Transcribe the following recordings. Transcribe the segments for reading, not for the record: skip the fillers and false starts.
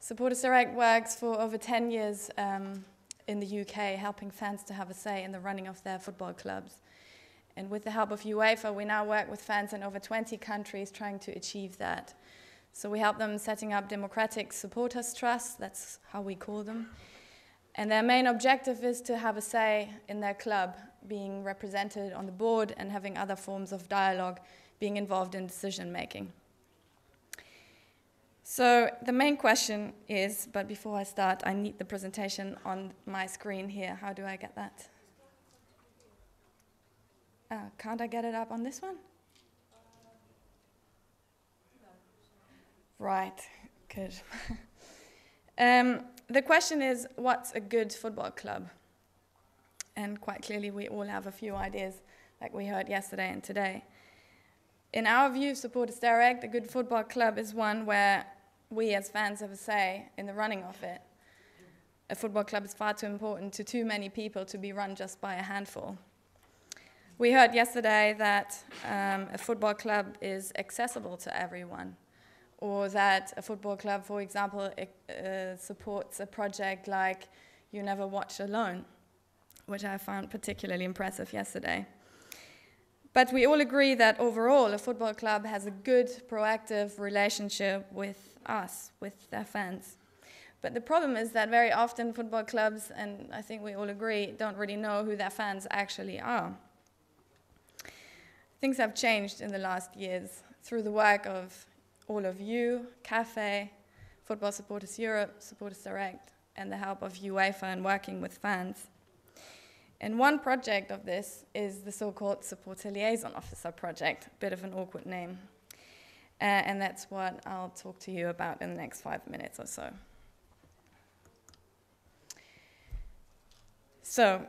Supporters Direct works for over 10 years in the UK, helping fans to have a say in the running of their football clubs. And with the help of UEFA, we now work with fans in over 20 countries trying to achieve that. So we help them setting up democratic supporters trusts, that's how we call them. And their main objective is to have a say in their club, being represented on the board and having other forms of dialogue, being involved in decision making. So the main question is, but before I start, I need the presentation on my screen here. How do I get that? Can't I get it up on this one? Right, good. The question is, what's a good football club? And quite clearly, we all have a few ideas, like we heard yesterday and today. In our view, Supporters Direct, a good football club is one where we as fans have a say in the running of it. A football club is far too important to too many people to be run just by a handful. We heard yesterday that a football club is accessible to everyone, or that a football club, for example, supports a project like You Never Watch Alone, which I found particularly impressive yesterday. But we all agree that overall a football club has a good, proactive relationship with us, with their fans. But the problem is that very often football clubs, and I think we all agree, don't really know who their fans actually are. Things have changed in the last years through the work of all of you, CAFE, Football Supporters Europe, Supporters Direct, and the help of UEFA in working with fans. And one project of this is the so-called Supporter Liaison Officer project, a bit of an awkward name. And that's what I'll talk to you about in the next 5 minutes or so. So,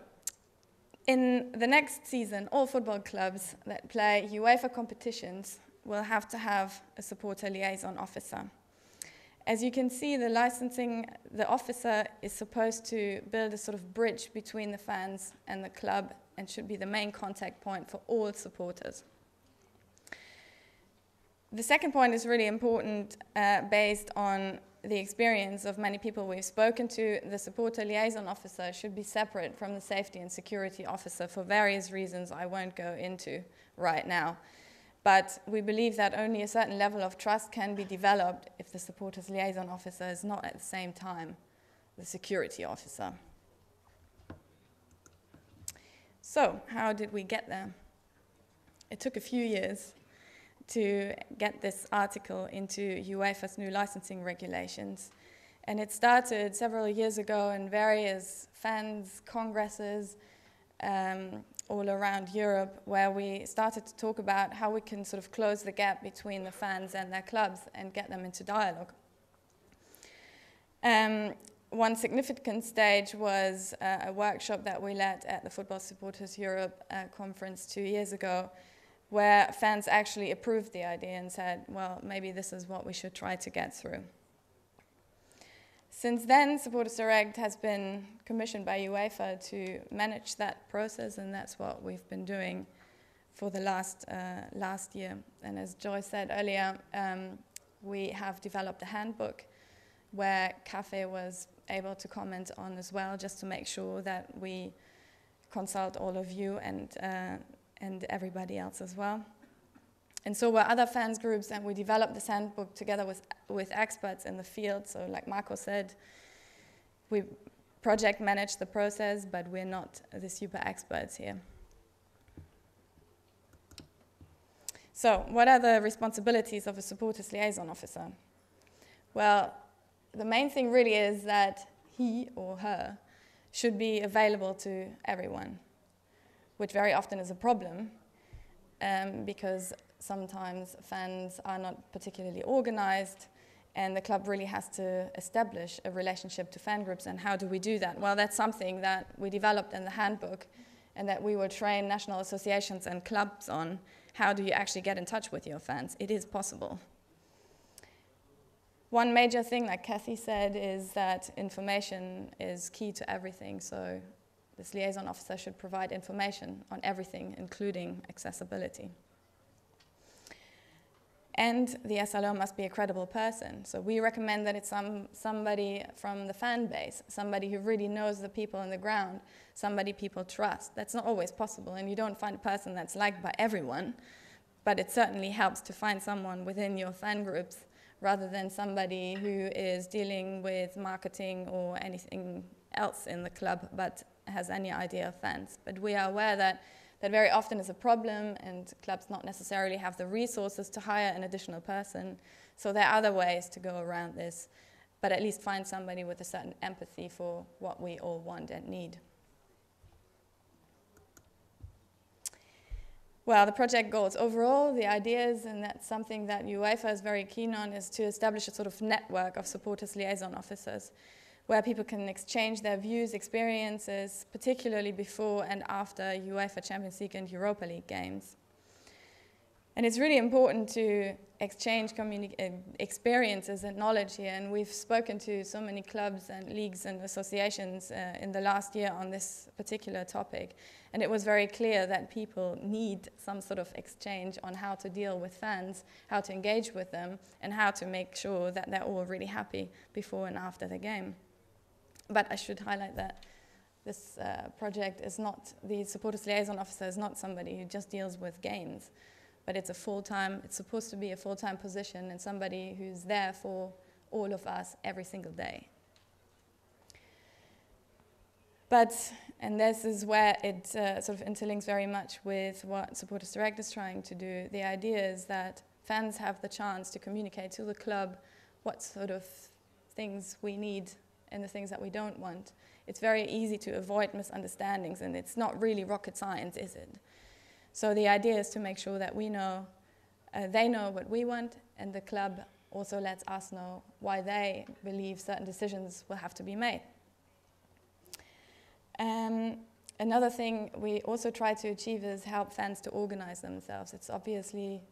in the next season, all football clubs that play UEFA competitions will have to have a Supporter Liaison Officer. As you can see, the officer is supposed to build a sort of bridge between the fans and the club and should be the main contact point for all supporters. The second point is really important based on the experience of many people we've spoken to. The Supporter Liaison Officer should be separate from the Safety and Security Officer for various reasons I won't go into right now. But we believe that only a certain level of trust can be developed if the Supporters Liaison Officer is not at the same time the Security Officer. So, how did we get there? It took a few years to get this article into UEFA's new licensing regulations. And it started several years ago in various fans' congresses, all around Europe, where we started to talk about how we can sort of close the gap between the fans and their clubs and get them into dialogue. One significant stage was a workshop that we led at the Football Supporters Europe conference 2 years ago, where fans actually approved the idea and said, well, maybe this is what we should try to get through. Since then, Supporters Direct has been commissioned by UEFA to manage that process, and that's what we've been doing for the last year. And as Joy said earlier, we have developed a handbook where CAFE was able to comment on as well, just to make sure that we consult all of you and everybody else as well. And so were other fans groups, and we developed this handbook together with experts in the field. So like Marco said, we project manage the process, but we're not the super experts here. So what are the responsibilities of a Supporters Liaison Officer? Well, the main thing really is that he or her should be available to everyone, which very often is a problem because sometimes fans are not particularly organized, and the club really has to establish a relationship to fan groups. And how do we do that? Well, that's something that we developed in the handbook and that we will train national associations and clubs on. How do you actually get in touch with your fans? It is possible. One major thing, like Kathy said, is that information is key to everything. So this liaison officer should provide information on everything, including accessibility. And the SLO must be a credible person. So we recommend that it's somebody from the fan base, somebody who really knows the people on the ground, somebody people trust. That's not always possible, and you don't find a person that's liked by everyone, but it certainly helps to find someone within your fan groups rather than somebody who is dealing with marketing or anything else in the club but has any idea of fans. But we are aware that very often is a problem, and clubs not necessarily have the resources to hire an additional person. So there are other ways to go around this, but at least find somebody with a certain empathy for what we all want and need. Well, the project goals overall, the ideas, and that's something that UEFA is very keen on, is to establish a sort of network of supporters liaison officers, where people can exchange their views, experiences, particularly before and after UEFA Champions League and Europa League games. And it's really important to exchange experiences and knowledge here, and we've spoken to so many clubs and leagues and associations in the last year on this particular topic, and it was very clear that people need some sort of exchange on how to deal with fans, how to engage with them, and how to make sure that they're all really happy before and after the game. But I should highlight that this project is not, the Supporters Liaison Officer is not somebody who just deals with games, but it's a full-time, it's supposed to be a full-time position and somebody who's there for all of us every single day. But, and this is where it sort of interlinks very much with what Supporters Direct is trying to do. The idea is that fans have the chance to communicate to the club what sort of things we need and the things that we don't want. It's very easy to avoid misunderstandings, and it's not really rocket science, is it? So the idea is to make sure that we know, they know what we want, and the club also lets us know why they believe certain decisions will have to be made. Another thing we also try to achieve is help fans to organize themselves. It's obviously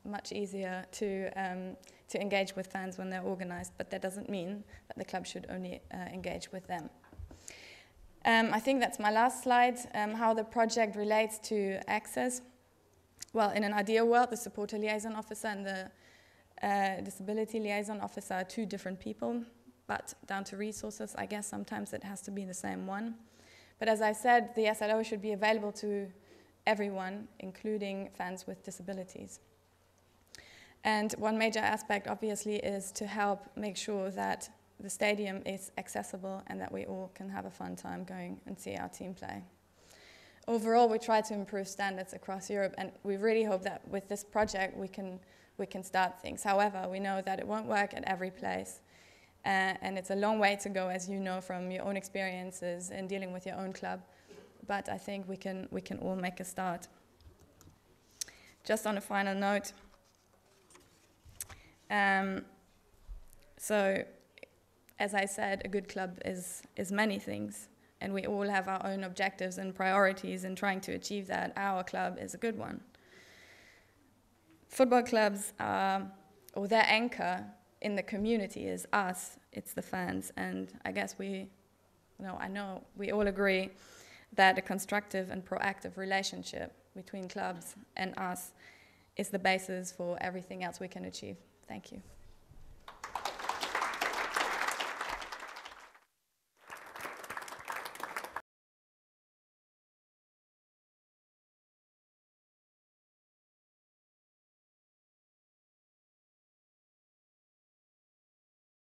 much easier to engage with fans when they're organized, but that doesn't mean that the club should only engage with them. I think that's my last slide, how the project relates to access. Well, in an ideal world, the Supporter Liaison Officer and the Disability Liaison Officer are two different people, but down to resources, I guess sometimes it has to be the same one. But as I said, the SLO should be available to everyone, including fans with disabilities. And one major aspect, obviously, is to help make sure that the stadium is accessible and that we all can have a fun time going and see our team play. Overall, we try to improve standards across Europe, and we really hope that with this project we can start things. However, we know that it won't work at every place, and it's a long way to go, as you know from your own experiences in dealing with your own club. But I think we can all make a start. Just on a final note. So, as I said, a good club is many things, and we all have our own objectives and priorities in trying to achieve that. Our club is a good one. Football clubs are, or their anchor in the community is us, it's the fans, and I guess I know we all agree that a constructive and proactive relationship between clubs and us is the basis for everything else we can achieve. Thank you.